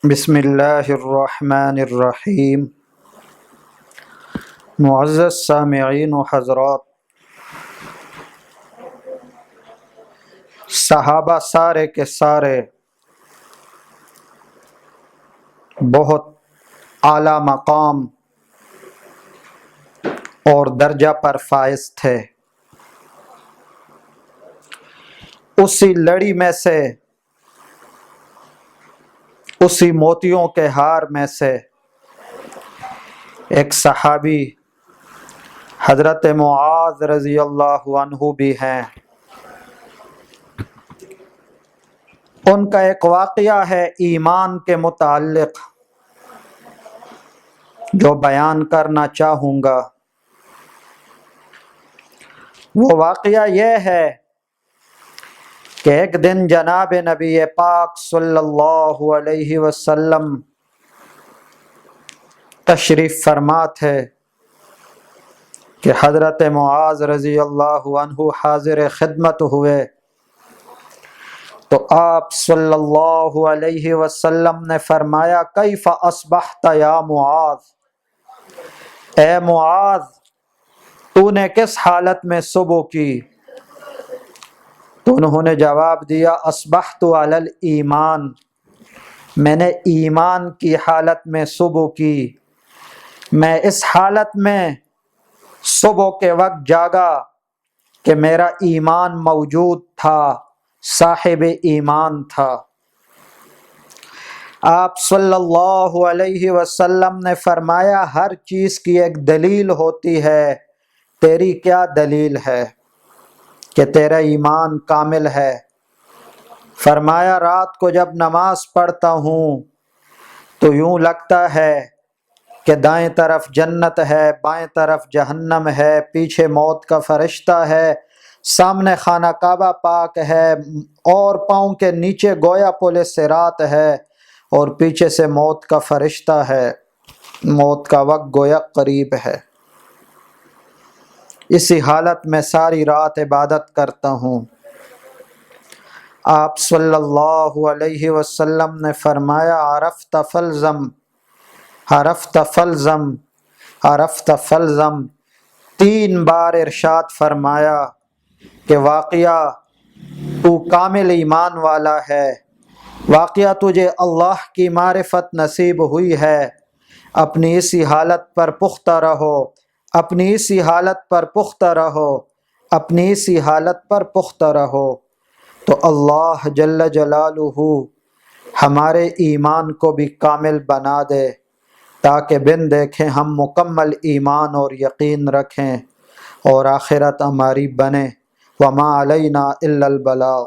بسم اللہ الرحمن الرحیم۔ معزز سامعین و حضرات، صحابہ سارے کے سارے بہت اعلیٰ مقام اور درجہ پر فائز تھے۔ اسی لڑی میں سے، اسی موتیوں کے ہار میں سے ایک صحابی حضرت معاذ رضی اللہ عنہ بھی ہیں۔ ان کا ایک واقعہ ہے ایمان کے متعلق جو بیان کرنا چاہوں گا۔ وہ واقعہ یہ ہے کہ ایک دن جناب نبی پاک صلی اللہ علیہ وسلم تشریف فرما تھے کہ حضرت معاذ رضی اللہ عنہ حاضر خدمت ہوئے، تو آپ صلی اللہ علیہ وسلم نے فرمایا کیف اصبحت یا معاذ، اے معاذ تو نے کس حالت میں صبح کی؟ تو انہوں نے جواب دیا اصبحت علی الایمان، میں نے ایمان کی حالت میں صبح کی، میں اس حالت میں صبح کے وقت جاگا کہ میرا ایمان موجود تھا، صاحب ایمان تھا۔ آپ صلی اللہ علیہ وسلم نے فرمایا ہر چیز کی ایک دلیل ہوتی ہے، تیری کیا دلیل ہے کہ تیرا ایمان کامل ہے؟ فرمایا رات کو جب نماز پڑھتا ہوں تو یوں لگتا ہے کہ دائیں طرف جنت ہے، بائیں طرف جہنم ہے، پیچھے موت کا فرشتہ ہے، سامنے خانہ کعبہ پاک ہے، اور پاؤں کے نیچے گویا پل صراط ہے، اور پیچھے سے موت کا فرشتہ ہے، موت کا وقت گویا قریب ہے۔ اسی حالت میں ساری رات عبادت کرتا ہوں۔ آپ صلی اللہ علیہ وسلم نے فرمایا عرفت فالزم، عرفت فالزم، عرفت فالزم، 3 بار ارشاد فرمایا کہ واقعہ تو کامل ایمان والا ہے، واقعہ تجھے اللہ کی معرفت نصیب ہوئی ہے، اپنی اسی حالت پر پختہ رہو، اپنی اسی حالت پر پختہ رہو، اپنی اسی حالت پر پختہ رہو، تو اللہ جل جلالہ ہمارے ایمان کو بھی کامل بنا دے، تاکہ بن دیکھیں ہم مکمل ایمان اور یقین رکھیں اور آخرت ہماری بنے۔ وما علینا الا البلاغ۔